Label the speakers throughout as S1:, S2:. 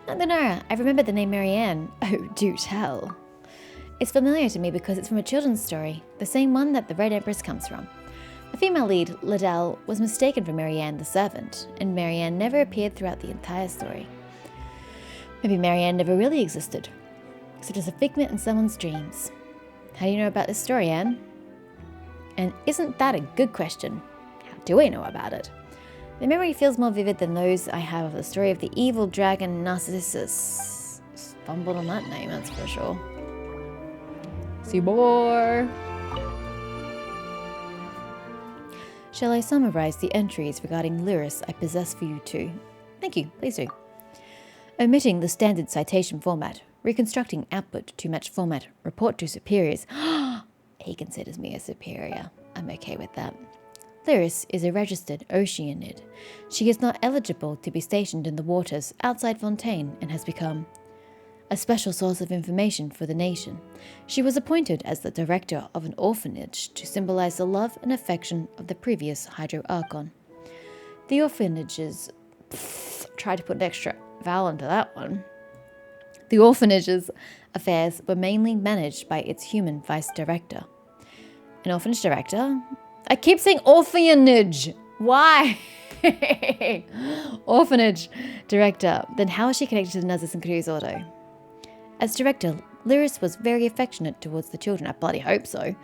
S1: Lunara, I remember the name Marianne. Oh, do tell. It's familiar to me because it's from a children's story, the same one that the Red Empress comes from. The female lead, Liddell, was mistaken for Marianne the servant, and Marianne never appeared throughout the entire story. Maybe Marianne never really existed, so just a figment in someone's dreams. How do you know about this story, Anne? And isn't that a good question? How do I know about it? The memory feels more vivid than those I have of the story of the evil dragon Narcissus. Stumbled on that name, that's for sure. See more. Shall I summarize the entries regarding Lyris I possess for you too? Thank you, please do. Omitting the standard citation format, reconstructing output to match format, report to superiors. He considers me a superior. I'm okay with that. Lyris is a registered Oceanid. She is not eligible to be stationed in the waters outside Fontaine and has become a special source of information for the nation. She was appointed as the director of an orphanage to symbolize the love and affection of the previous Hydro Archon. The orphanage's... tried to put an extra vowel into that one. The orphanage's affairs were mainly managed by its human vice director. An orphanage director? I keep saying orphanage. Why? Orphanage director. Then how is she connected to the Narcissus and Cruz Auto? As director, Lyris was very affectionate towards the children. I bloody hope so.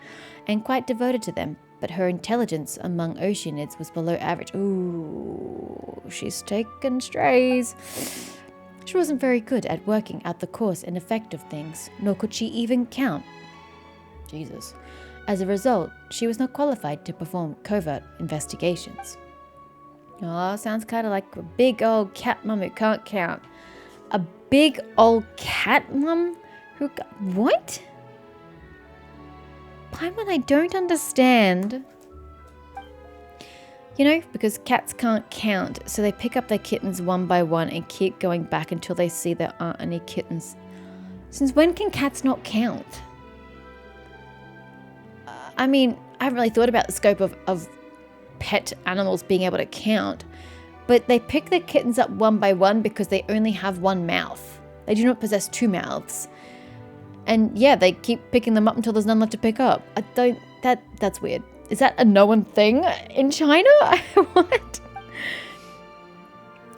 S1: And quite devoted to them. But her intelligence among Oceanids was below average. Ooh, she's taken strays. She wasn't very good at working out the cause and effect of things, nor could she even count. Jesus. As a result, she was not qualified to perform covert investigations. Oh, sounds kind of like a big old cat mum who can't count. A big old cat mum who... What? Paimon, I don't understand. You know, because cats can't count, so they pick up their kittens one by one and keep going back until they see there aren't any kittens. Since when can cats not count? I mean, I haven't really thought about the scope of pet animals being able to count, but they pick their kittens up one by one because they only have one mouth. They do not possess two mouths. And yeah, they keep picking them up until there's none left to pick up. That's weird. Is that a known thing in China? What?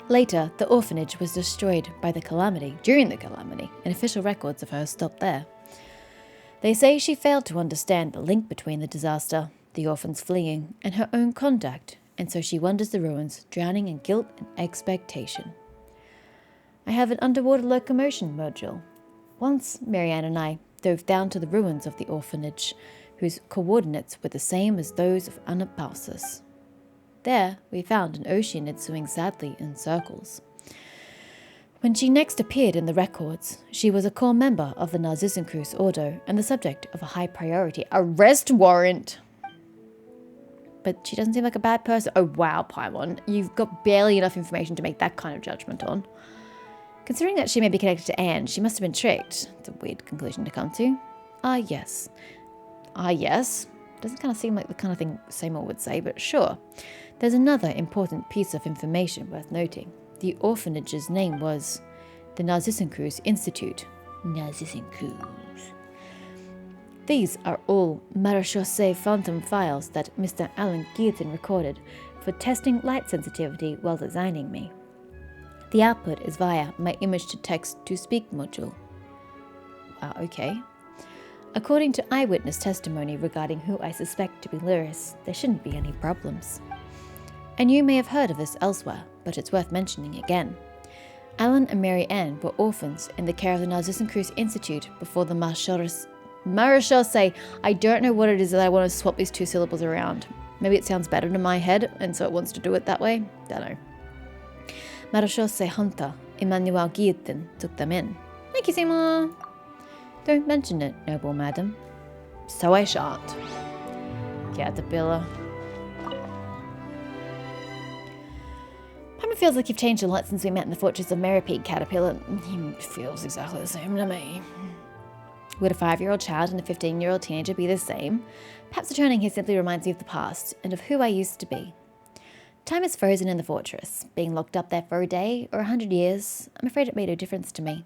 S1: Later, the orphanage was destroyed by the calamity, during the calamity, and official records of her stopped there. They say she failed to understand the link between the disaster, the orphans fleeing, and her own conduct, and so she wanders the ruins, drowning in guilt and expectation. I have an underwater locomotion module. Once, Marianne and I dove down to the ruins of the orphanage, whose coordinates were the same as those of Anapausis. There, we found an Oceanid swimming sadly in circles. When she next appeared in the records, she was a core member of the Narcissus Ordo and the subject of a high-priority arrest warrant. But she doesn't seem like a bad person. Oh wow, Paimon, you've got barely enough information to make that kind of judgment on. Considering that she may be connected to Anne, she must have been tricked. It's a weird conclusion to come to. Ah, yes. Doesn't kind of seem like the kind of thing Seymour would say, but sure. There's another important piece of information worth noting. The orphanage's name was the Narcissus Institute. Narcissus. These are all marechaussee phantom files that Mr. Alan Geerton recorded for testing light sensitivity while designing me. The output is via my image-to-text-to-speak module. Wow, okay. According to eyewitness testimony regarding who I suspect to be Lyris, there shouldn't be any problems. And you may have heard of this elsewhere, but it's worth mentioning again. Alan and Mary Ann were orphans in the care of the Narcissus Institute before the marechaussee. I don't know what it is that I want to swap these two syllables around. Maybe it sounds better in my head, and so it wants to do it that way. Don't know. Marechaussee Hunter, Emmanuel Guillotin, took them in. Thank you, Seymour. Don't mention it, noble madam. So I shan't. Caterpillar. It feels like you've changed a lot since we met in the Fortress of Meripede, Caterpillar. He feels exactly the same to me. Would a 5-year-old child and a 15-year-old teenager be the same? Perhaps returning here simply reminds me of the past, and of who I used to be. Time is frozen in the fortress. Being locked up there for a day or 100 years, I'm afraid it made no difference to me.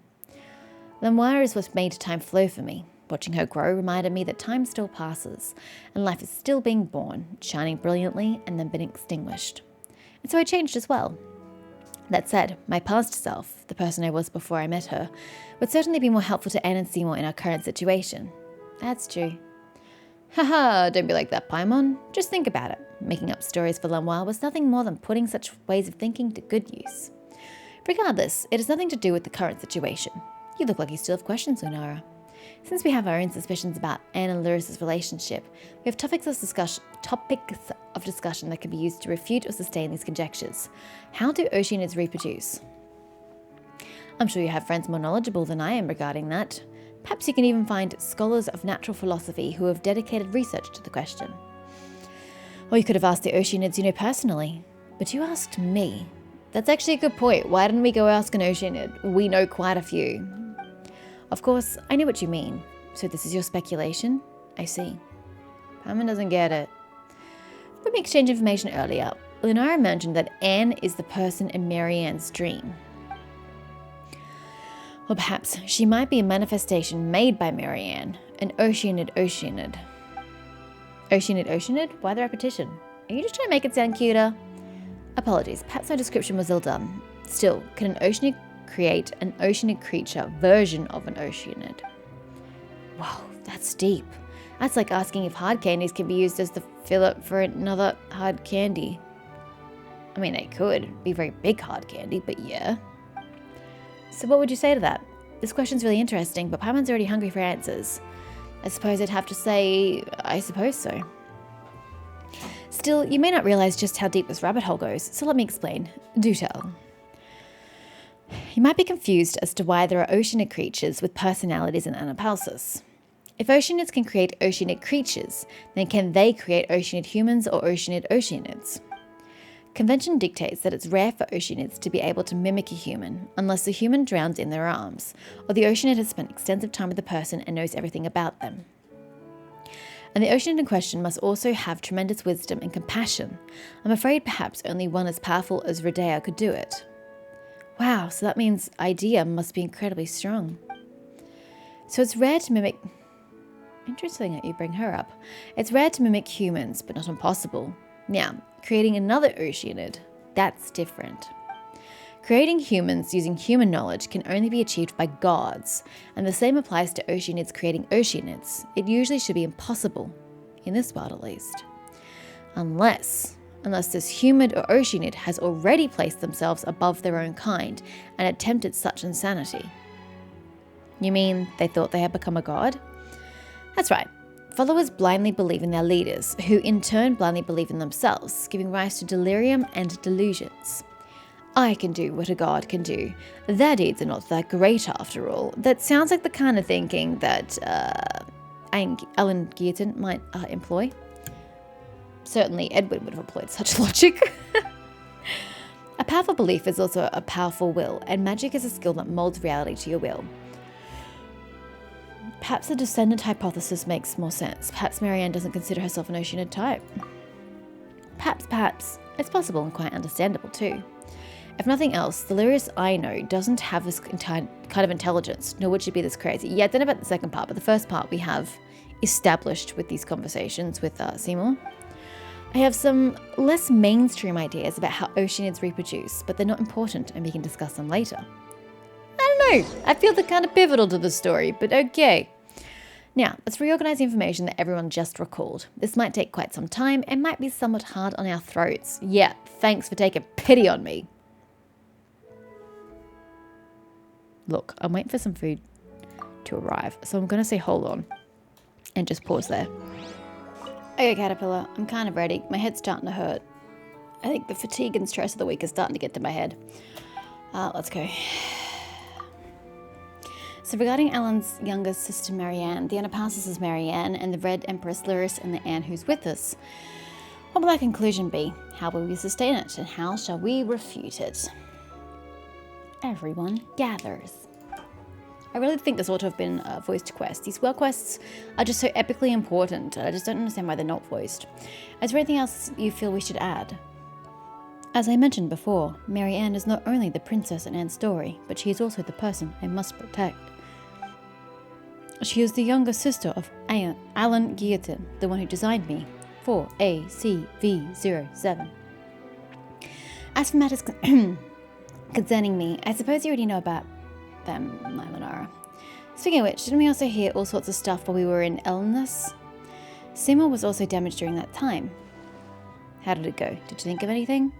S1: Lunara is what made time flow for me. Watching her grow reminded me that time still passes, and life is still being born, shining brilliantly and then being extinguished. And so I changed as well. That said, my past self, the person I was before I met her, would certainly be more helpful to Anne and Seymour in our current situation. That's true. Haha, don't be like that, Paimon. Just think about it. Making up stories for Lunara was nothing more than putting such ways of thinking to good use. Regardless, it has nothing to do with the current situation. You look like you still have questions, Lunara. Since we have our own suspicions about Anne and Lyris' relationship, we have topics of discussion that can be used to refute or sustain these conjectures. How do Oceanids reproduce? I'm sure you have friends more knowledgeable than I am regarding that. Perhaps you can even find scholars of natural philosophy who have dedicated research to the question. Or you could have asked the Oceanids you know personally. But you asked me. That's actually a good point. Why didn't we go ask an Oceanid? We know quite a few. Of course, I know what you mean. So this is your speculation? I see. Paimon doesn't get it. When we exchanged information earlier, Lunara mentioned that Anne is the person in Marianne's dream. Or perhaps she might be a manifestation made by Marianne, an Oceanid. Oceanid? Why the repetition? Are you just trying to make it sound cuter? Apologies, perhaps my description was ill done. Still, can an Oceanid create an Oceanid creature version of an Oceanid? Whoa, that's deep. That's like asking if hard candies can be used as the filler for another hard candy. I mean, they could be very big hard candy, but yeah. So what would you say to that? This question's really interesting, but Paimon's already hungry for answers. I suppose I'd have to say, I suppose so. Still, you may not realize just how deep this rabbit hole goes, so let me explain. Do tell. You might be confused as to why there are Oceanid creatures with personalities in Anapalsis. If Oceanids can create Oceanid creatures, then can they create Oceanid humans or Oceanid Oceanids? Convention dictates that it's rare for Oceanids to be able to mimic a human, unless the human drowns in their arms, or the Oceanid has spent extensive time with the person and knows everything about them. And the Oceanid in question must also have tremendous wisdom and compassion. I'm afraid perhaps only one as powerful as Rodea could do it. Wow, so that means Idea must be incredibly strong. So it's rare to mimic... Interesting that you bring her up. It's rare to mimic humans, but not impossible. Now, creating another Oceanid, that's different. Creating humans using human knowledge can only be achieved by gods, and the same applies to Oceanids creating Oceanids. It usually should be impossible, in this world at least. Unless this human or Oceanid has already placed themselves above their own kind and attempted such insanity. You mean they thought they had become a god? That's right. Followers blindly believe in their leaders, who in turn blindly believe in themselves, giving rise to delirium and delusions. I can do what a god can do. Their deeds are not that great after all. That sounds like the kind of thinking that Alan Guillotin might employ. Certainly Edwin would have employed such logic. A powerful belief is also a powerful will, and magic is a skill that molds reality to your will. Perhaps the descendant hypothesis makes more sense. Perhaps Marianne doesn't consider herself an Oceanid type. Perhaps. It's possible and quite understandable too. If nothing else, the Lyris I know doesn't have this kind of intelligence, nor would she be this crazy. Yeah, I don't know about the second part, but the first part we have established with these conversations with Seymour. I have some less mainstream ideas about how Oceanids reproduce, but they're not important and we can discuss them later. I don't know, I feel they're kind of pivotal to the story, but okay. Now, let's reorganize the information that everyone just recalled. This might take quite some time and might be somewhat hard on our throats. Yeah, thanks for taking pity on me. Look, I'm waiting for some food to arrive, so I'm going to say hold on and just pause there. Okay, Caterpillar, I'm kind of ready. My head's starting to hurt. I think the fatigue and stress of the week is starting to get to my head. Let's go. So regarding Alan's younger sister Marianne, the Anapalsis is Marianne and the Red Empress Lyris and the Anne who's with us. What will our conclusion be? How will we sustain it? And how shall we refute it? Everyone gathers. I really think this ought to have been a voiced quest. These world quests are just so epically important. I just don't understand why they're not voiced. Is there anything else you feel we should add? As I mentioned before, Marianne is not only the princess in Anne's story, but she is also the person I must protect. She is the younger sister of Alan Guillotin, the one who designed me for ACV07. As for matters concerning me, I suppose you already know about them, my Lunara. Speaking of which, didn't we also hear all sorts of stuff while we were in Elnus? Seymour was also damaged during that time. How did it go? Did you think of anything?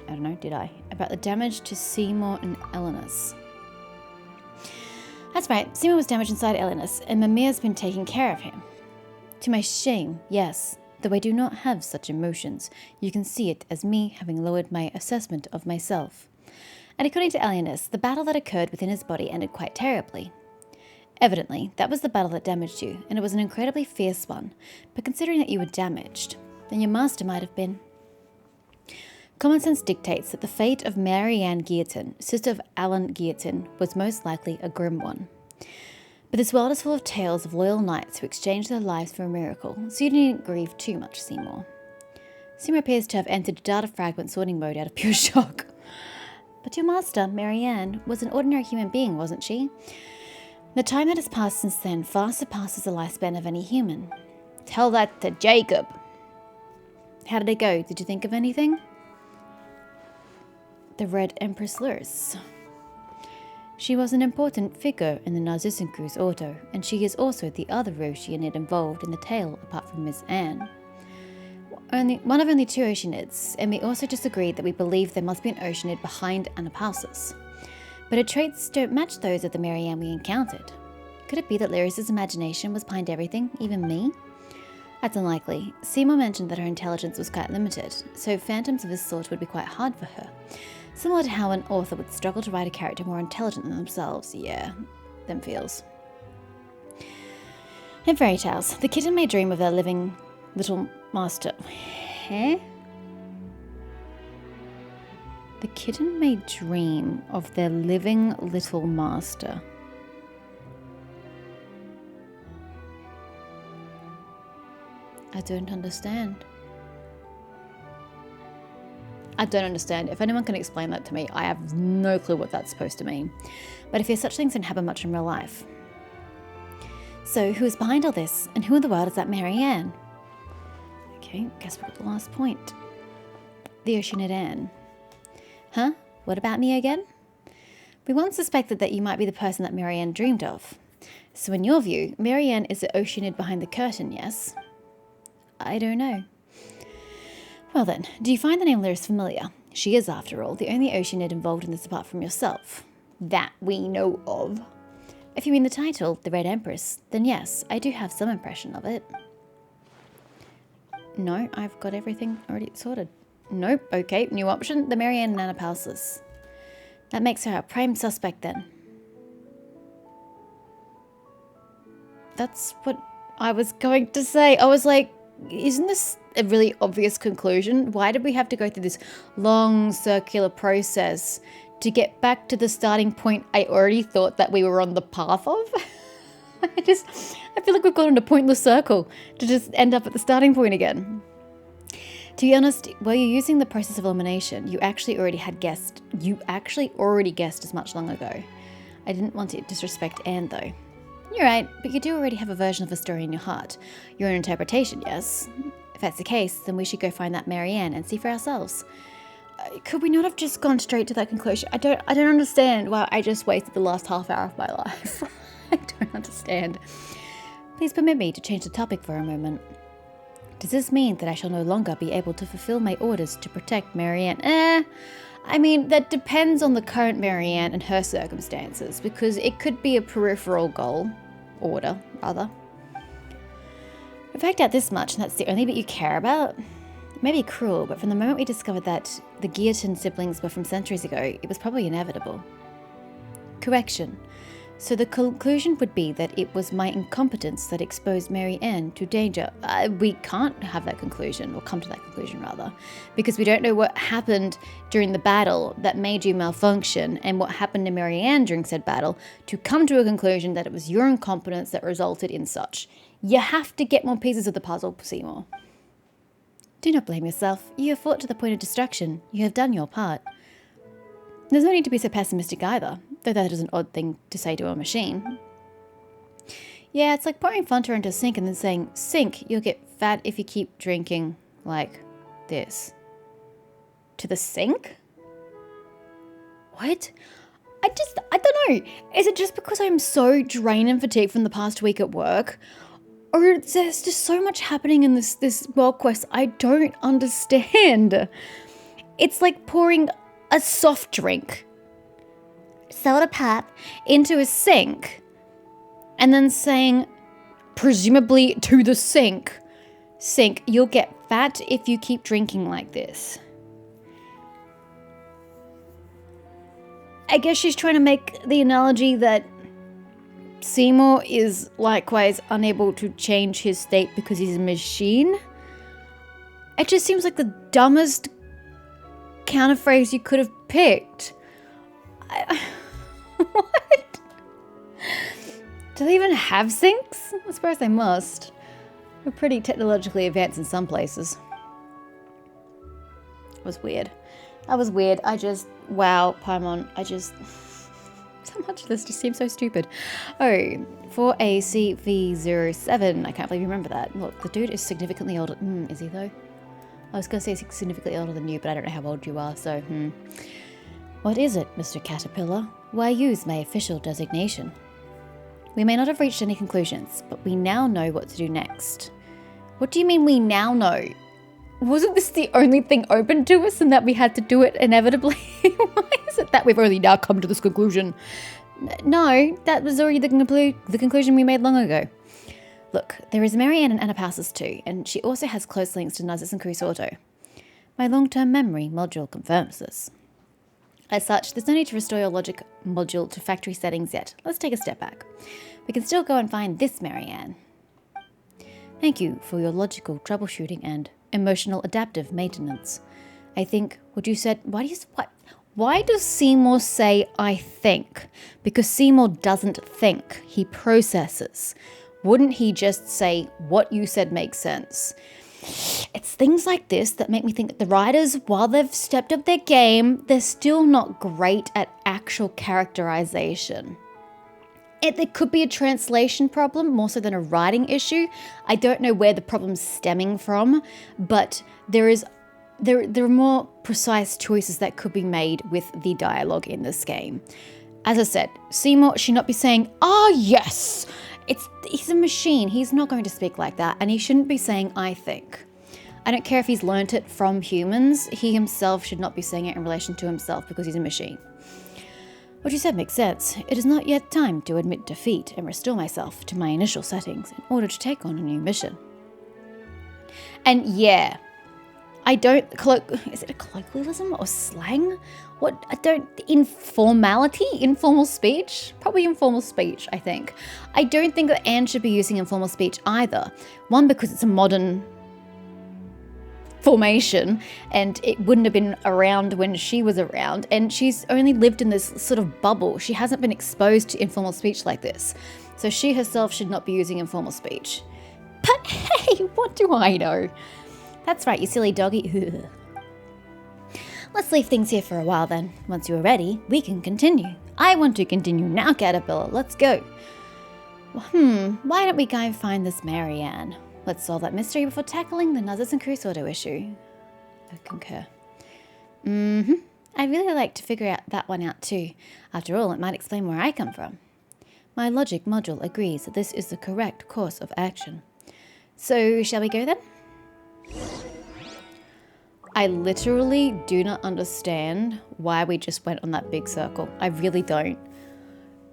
S1: I don't know, did I? About the damage to Seymour and Elnus. That's right, Seymour was damaged inside Elnus, and Mimir's been taking care of him. To my shame, yes. Though I do not have such emotions, you can see it as me having lowered my assessment of myself. And according to Alienus, the battle that occurred within his body ended quite terribly. Evidently, that was the battle that damaged you, and it was an incredibly fierce one, but considering that you were damaged, then your master might have been. Common sense dictates that the fate of Marianne Guillotin, sister of Alan Guillotin, was most likely a grim one. But this world is full of tales of loyal knights who exchanged their lives for a miracle, so you needn't grieve too much, Seymour. Seymour appears to have entered data fragment sorting mode out of pure shock. But your master, Marianne, was an ordinary human being, wasn't she? The time that has passed since then far surpasses the lifespan of any human. Tell that to Jacob. How did it go? Did you think of anything? The Red Empress Lyris. She was an important figure in the Narcissenku's auto, and she is also the other Oceanid involved in the tale apart from Miss Anne. One of only two Oceanids, and we also just agreed that we believe there must be an Oceanid behind Anapalsis. But her traits don't match those of the Marianne we encountered. Could it be that Lyris's imagination was behind everything, even me? That's unlikely. Seymour mentioned that her intelligence was quite limited, so phantoms of this sort would be quite hard for her. Similar to how an author would struggle to write a character more intelligent than themselves. Yeah, them feels. In fairy tales, the kitten may dream of their living little master. Huh? The kitten may dream of their living little master. I don't understand. I don't understand. If anyone can explain that to me, I have no clue what that's supposed to mean. But if there's such things, don't happen much in real life. So, who is behind all this? And who in the world is that Marianne? Okay, guess we got the last point. The Oceanid Anne. Huh? What about me again? We once suspected that you might be the person that Marianne dreamed of. So in your view, Marianne is the Oceanid behind the curtain, yes? I don't know. Well then, do you find the name Lyris familiar? She is, after all, the only Oceanid involved in this apart from yourself. That we know of. If you mean the title, the Red Empress, then yes, I do have some impression of it. No, I've got everything already sorted. Nope, okay, new option, the Marianne and Anapalsis. That makes her a prime suspect then. That's what I was going to say. I was like, isn't this a really obvious conclusion? Why did we have to go through this long circular process to get back to the starting point I already thought that we were on the path of? I feel like we've gone in a pointless circle to just end up at the starting point again. To be honest, while you're using the process of elimination, you actually already guessed as much long ago. I didn't want to disrespect Anne though. You're right, but you do already have a version of the story in your heart. Your own interpretation, yes? If that's the case, then we should go find that Marianne and see for ourselves. Could we not have just gone straight to that conclusion? I don't understand why I just wasted the last half hour of my life. I don't understand. Please permit me to change the topic for a moment. Does this mean that I shall no longer be able to fulfill my orders to protect Marianne? I mean, that depends on the current Marianne and her circumstances, because it could be a peripheral order. We've worked out this much, and that's the only bit you care about? It may be cruel, but from the moment we discovered that the Guillotin siblings were from centuries ago, it was probably inevitable. Correction. So the conclusion would be that it was my incompetence that exposed Marianne to danger. We can't have that conclusion, or come to that conclusion rather, because we don't know what happened during the battle that made you malfunction and what happened to Marianne during said battle to come to a conclusion that it was your incompetence that resulted in such. You have to get more pieces of the puzzle, Seymour. Do not blame yourself. You have fought to the point of destruction. You have done your part. There's no need to be so pessimistic either, though that is an odd thing to say to a machine. Yeah, it's like pouring Fanta into a sink and then saying, sink, you'll get fat if you keep drinking like this. To the sink? What? I don't know. Is it just because I'm so drained and fatigued from the past week at work? Or is there just so much happening in this world quest I don't understand? It's like pouring a soft drink, soda pop, into a sink, and then saying, presumably to the sink, you'll get fat if you keep drinking like this. I guess she's trying to make the analogy that Seymour is likewise unable to change his state because he's a machine. It just seems like the dumbest counterphrase you could have picked. What? Do they even have sinks? I suppose they must. We're pretty technologically advanced in some places. It was weird. That was weird. Wow, Paimon, so much of this just seems so stupid. Oh, for a CV07, I can't believe you remember that. Look, the dude is significantly older. Is he though? I was going to say significantly older than you, but I don't know how old you are, so What is it, Mr. Caterpillar? Why use my official designation? We may not have reached any conclusions, but we now know what to do next. What do you mean we now know? Wasn't this the only thing open to us and that we had to do it inevitably? Why is it that we've only now come to this conclusion? No, that was already the conclusion we made long ago. Look, there is Marianne and Anapausis too, and she also has close links to Nazis and Crusoe. My long-term memory module confirms this. As such, there's no need to restore your logic module to factory settings yet. Let's take a step back. We can still go and find this Marianne. Thank you for your logical troubleshooting and emotional adaptive maintenance. I think what you said, why does Seymour say I think? Because Seymour doesn't think, he processes. Wouldn't he just say what you said makes sense? It's things like this that make me think that the writers, while they've stepped up their game, they're still not great at actual characterization. There could be a translation problem more so than a writing issue. I don't know where the problem's stemming from, but there are more precise choices that could be made with the dialogue in this game. As I said, Seymour should not be saying, "Ah, yes." He's a machine. He's not going to speak like that, and he shouldn't be saying "I think." I don't care if he's learnt it from humans. He himself should not be saying it in relation to himself because he's a machine. What you said makes sense. It is not yet time to admit defeat and restore myself to my initial settings in order to take on a new mission. And yeah, is it a colloquialism or slang? Informal speech? Probably informal speech, I think. I don't think that Anne should be using informal speech either. One, because it's a modern formation and it wouldn't have been around when she was around, and she's only lived in this sort of bubble. She hasn't been exposed to informal speech like this, so she herself should not be using informal speech. But hey, what do I know? That's right, you silly doggy. Let's leave things here for a while then. Once you are ready, we can continue. I want to continue now, Caterpillar. Let's go. Why don't we go and find this Marianne? Let's solve that mystery before tackling the Nazis and Crusoe issue. I concur. I'd really like to figure that one out too. After all, it might explain where I come from. My logic module agrees that this is the correct course of action. So, shall we go then? I literally do not understand why we just went on that big circle. I really don't.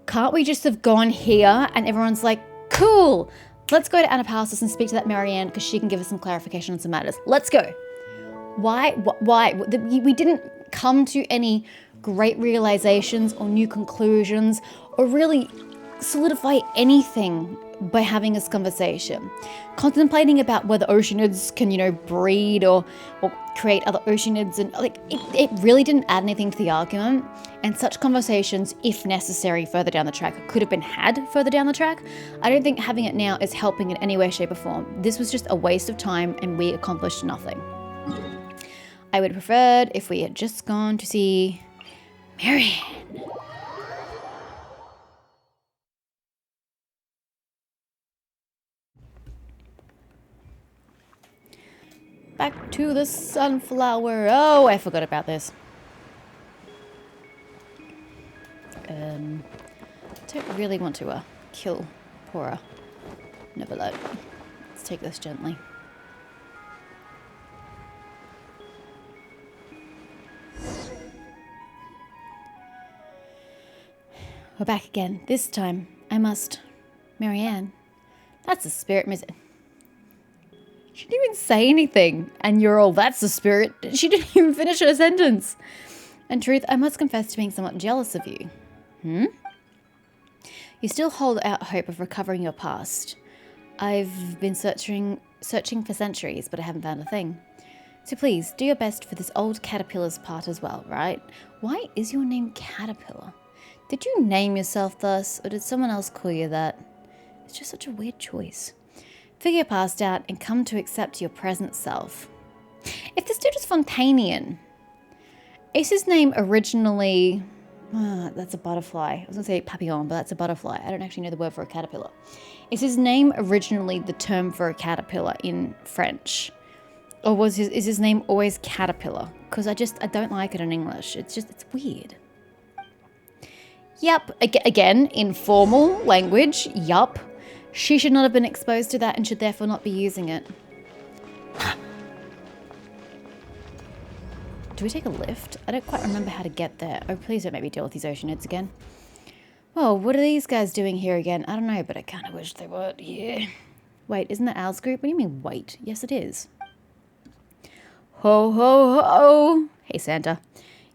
S1: Can't we just have gone here and everyone's like, cool, let's go to Anapausis and speak to that Marianne because she can give us some clarification on some matters. Let's go. Why? We didn't come to any great realizations or new conclusions or really solidify anything by having this conversation. Contemplating about whether oceanids can, breed or create other oceanids, and it really didn't add anything to the argument. And such conversations, if necessary, further down the track, could have been had further down the track. I don't think having it now is helping in any way, shape, or form. This was just a waste of time, and we accomplished nothing. I would have preferred if we had just gone to see Marianne. Back to the sunflower. Oh, I forgot about this. Don't really want to kill Pora. Never let. Let's take this gently. We're back again. This time, I must... Marianne. That's the spirit music. She didn't even say anything. And you're all, that's the spirit. She didn't even finish her sentence. In truth, I must confess to being somewhat jealous of you. You still hold out hope of recovering your past. I've been searching for centuries, but I haven't found a thing. So please, do your best for this old caterpillar's part as well, right? Why is your name Caterpillar? Did you name yourself thus, or did someone else call you that? It's just such a weird choice. Figure your past out and come to accept your present self. If this dude is Fontanian, is his name originally... that's a butterfly. I was going to say papillon, but that's a butterfly. I don't actually know the word for a caterpillar. Is his name originally the term for a caterpillar in French? Or is his name always Caterpillar? Because I don't like it in English. It's weird. Yup. Again, informal language. Yup. She should not have been exposed to that and should therefore not be using it. Do we take a lift? I don't quite remember how to get there. Oh, please don't make me deal with these ocean heads again. Well, what are these guys doing here again? I don't know, but I kind of wish they were. Yeah. Wait, isn't that Owl's group? What do you mean, wait? Yes, it is. Ho, ho, ho. Hey, Santa.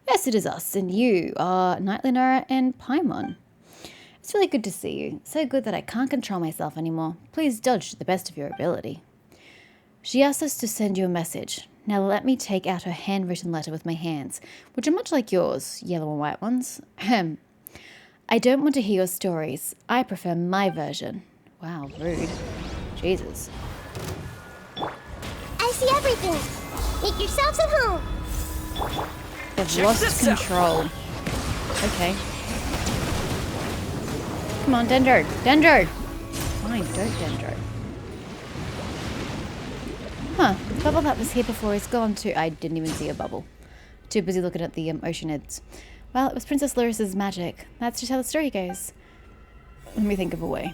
S1: Yes, it is us, and you are Knight Lunara and Paimon. It's really good to see you. So good that I can't control myself anymore. Please dodge to the best of your ability. She asked us to send you a message. Now let me take out her handwritten letter with my hands, which are much like yours, yellow and white ones. Ahem. I don't want to hear your stories. I prefer my version. Wow, rude. Jesus.
S2: I see everything. Make yourselves at home.
S1: They've lost control. Okay. Come on, Dendro. Dendro! Fine, don't Dendro. Huh. The bubble that was here before is gone too. I didn't even see a bubble. Too busy looking at the ocean heads. Well, it was Princess Lyris's magic. That's just how the story goes. Let me think of a way.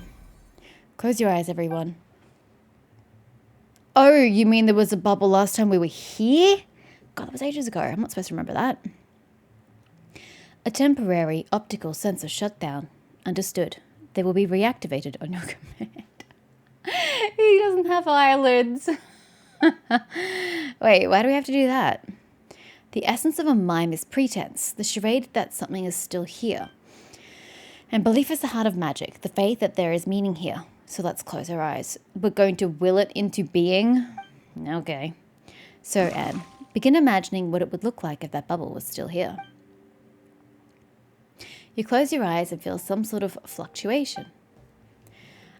S1: Close your eyes, everyone. Oh, you mean there was a bubble last time we were here? God, that was ages ago. I'm not supposed to remember that. A temporary optical sensor shutdown. Understood. They will be reactivated on your command. He doesn't have eyelids. Wait, why do we have to do that? The essence of a mime is pretense, the charade that something is still here. And belief is the heart of magic, the faith that there is meaning here. So let's close our eyes. We're going to will it into being? Okay. So, Anne, begin imagining what it would look like if that bubble was still here. You close your eyes and feel some sort of fluctuation.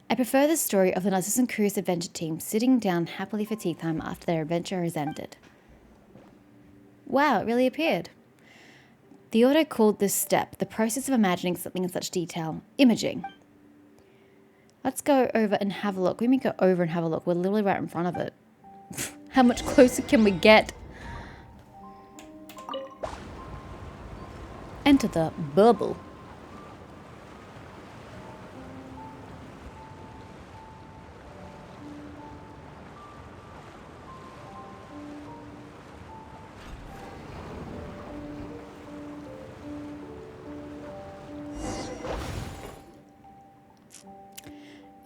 S1: I prefer the story of the Narcissus Cruise adventure team sitting down happily for tea time after their adventure has ended. Wow, it really appeared. The author called this step, the process of imagining something in such detail, imaging. Let's go over and have a look. We may go over and have a look. We're literally right in front of it. How much closer can we get? Enter the bubble.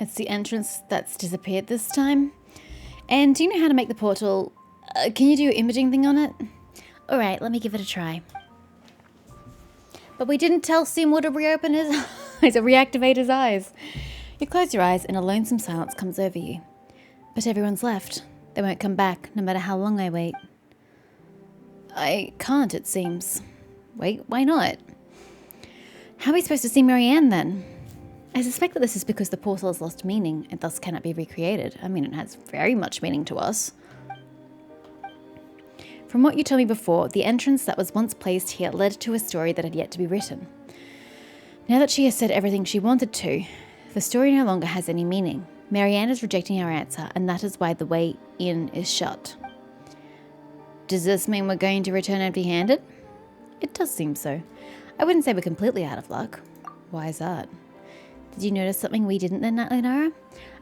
S1: It's the entrance that's disappeared this time. And do you know how to make the portal? Can you do an imaging thing on it? Alright, let me give it a try. But we didn't tell Seymour to reopen his eyes, or reactivate his eyes. You close your eyes and a lonesome silence comes over you. But everyone's left. They won't come back, no matter how long I wait. I can't, it seems. Wait, why not? How are we supposed to see Marianne then? I suspect that this is because the portal has lost meaning and thus cannot be recreated. I mean, it has very much meaning to us. From what you told me before, the entrance that was once placed here led to a story that had yet to be written. Now that she has said everything she wanted to, the story no longer has any meaning. Marianne is rejecting our answer, and that is why the way in is shut. Does this mean we're going to return empty-handed? It does seem so. I wouldn't say we're completely out of luck. Why is that? Did you notice something we didn't then, Lunara?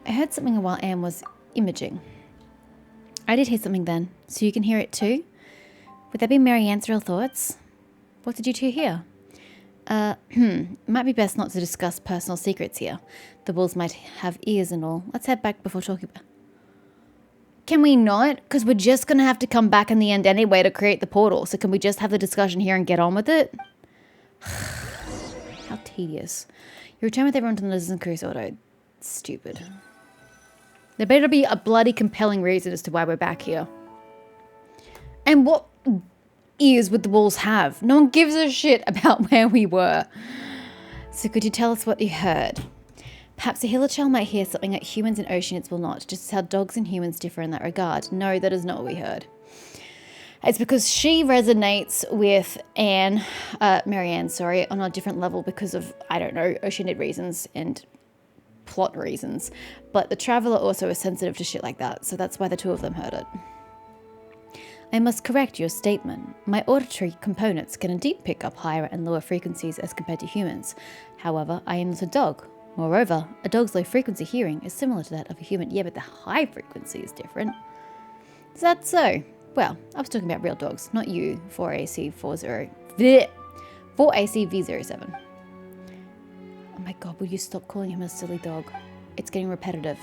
S1: I heard something while Anne was imaging. I did hear something then, so you can hear it too? Would that be Marianne's real thoughts? What did you two hear? Might be best not to discuss personal secrets here. The wolves might have ears and all. Let's head back before talking about... Can we not? Because we're just going to have to come back in the end anyway to create the portal. So can we just have the discussion here and get on with it? How tedious. You return with everyone to the Lizards and Cruise Auto. Stupid. There better be a bloody compelling reason as to why we're back here. And what ears would the wolves have? No one gives a shit about where we were. So could you tell us what you heard? Perhaps a healer child might hear something that humans and oceanids will not, just as how dogs and humans differ in that regard. No, that is not what we heard. It's because she resonates with Marianne, on a different level because of, I don't know, oceanid reasons and plot reasons. But the Traveler also is sensitive to shit like that, so that's why the two of them heard it. I must correct your statement. My auditory components can indeed pick up higher and lower frequencies as compared to humans. However, I am not a dog. Moreover, a dog's low frequency hearing is similar to that of a human. Yeah, but the high frequency is different. Is that so? Well, I was talking about real dogs, not you, 4AC40... 4AC-V07. Oh my god, will you stop calling him a silly dog? It's getting repetitive.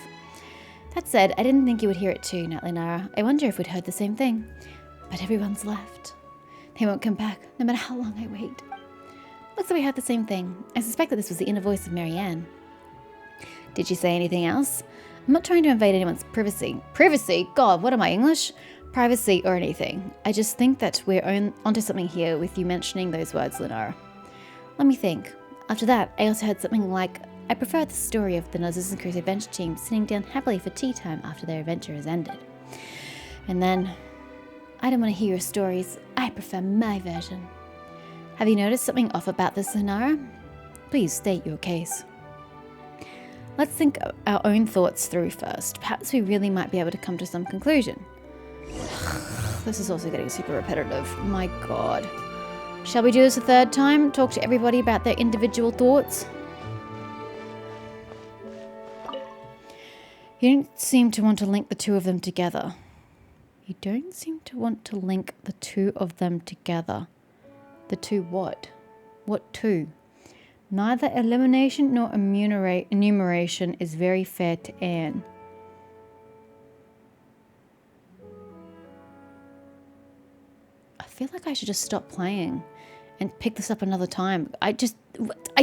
S1: That said, I didn't think you would hear it too, Lunara. I wonder if we'd heard the same thing. But everyone's left. They won't come back, no matter how long I wait. Looks like we heard the same thing. I suspect that this was the inner voice of Marianne. Did you say anything else? I'm not trying to invade anyone's privacy. Privacy? God, what am I, English? Privacy or anything. I just think that we're onto something here with you mentioning those words, Lunara. Let me think. After that, I also heard something like, I prefer the story of the Lizards and Cruise adventure team sitting down happily for tea time after their adventure has ended. And then, I don't want to hear your stories. I prefer my version. Have you noticed something off about this, Lunara? Please state your case. Let's think our own thoughts through first. Perhaps we really might be able to come to some conclusion. This is also getting super repetitive. My god. Shall we do this a third time? Talk to everybody about their individual thoughts? You don't seem to want to link the two of them together. You don't seem to want to link the two of them together. The two what? What two? Neither elimination nor enumeration is very fair to Anne. I feel like I should just stop playing and pick this up another time. I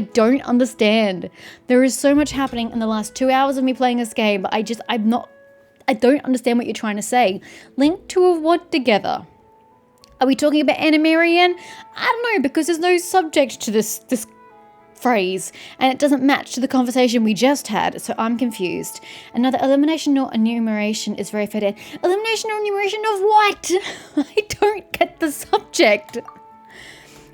S1: don't understand. There is so much happening in the last 2 hours of me playing this game, but I don't understand what you're trying to say. Link two of what together? Are we talking about Anne and Marianne? I don't know, because there's no subject to this phrase, and it doesn't match to the conversation we just had, so I'm confused. Another elimination or enumeration is very fair to Anne. Elimination or enumeration of what? I don't get the subject.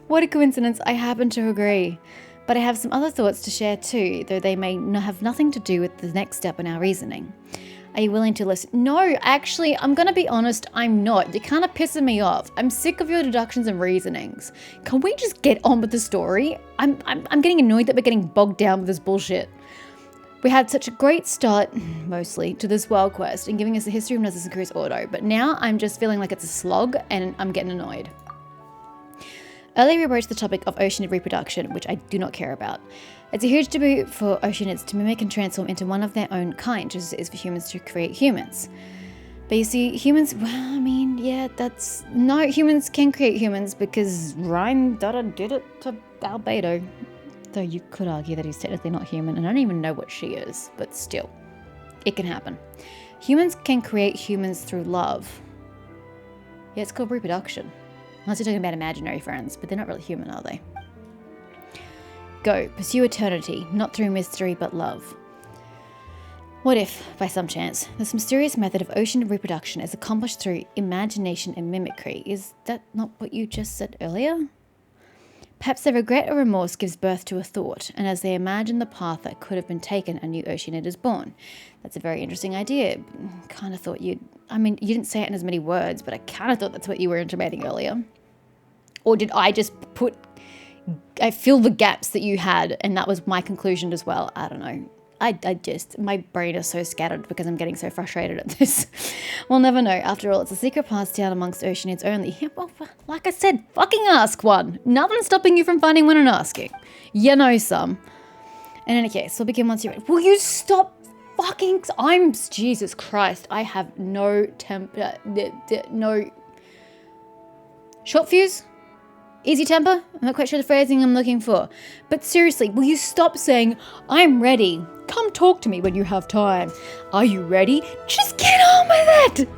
S1: What a coincidence, I happen to agree. But I have some other thoughts to share too, though they may have nothing to do with the next step in our reasoning. Are you willing to listen? No, actually, I'm going to be honest, I'm not. You're kind of pissing me off. I'm sick of your deductions and reasonings. Can we just get on with the story? I'm getting annoyed that we're getting bogged down with this bullshit. We had such a great start, mostly, to this world quest and giving us the history of Lizards and Cruise Auto, but now I'm just feeling like it's a slog and I'm getting annoyed. Earlier we broached the topic of oceanid reproduction, which I do not care about. It's a huge taboo for oceanids to mimic and transform into one of their own kind, just as it is for humans to create humans. But you see, humans, well, I mean, yeah, humans can create humans because Ryan Dada did it to Albedo. Though you could argue that he's technically not human, and I don't even know what she is, but still, it can happen. Humans can create humans through love. Yeah, it's called reproduction. Unless you're talking about imaginary friends, but they're not really human, are they? Go, pursue eternity, not through mystery, but love. What if, by some chance, this mysterious method of ocean reproduction is accomplished through imagination and mimicry? Is that not what you just said earlier? Perhaps their regret or remorse gives birth to a thought, and as they imagine the path that could have been taken, a new oceanid is born. That's a very interesting idea. Kind of thought you didn't say it in as many words, but I kind of thought that's what you were intimating earlier. Or did I just I filled the gaps that you had, and that was my conclusion as well? I don't know. My brain is so scattered because I'm getting so frustrated at this. We'll never know. After all, it's a secret passed down amongst oceanids only. Yeah, well, like I said, fucking ask one. Nothing's stopping you from finding one and asking. You know some. In any case, we'll begin once you're ready. Will you stop fucking... Jesus Christ. I have no temper... no... Short fuse? Easy temper? I'm not quite sure the phrasing I'm looking for. But seriously, will you stop saying, I'm ready? Come talk to me when you have time. Are you ready? Just get on with it!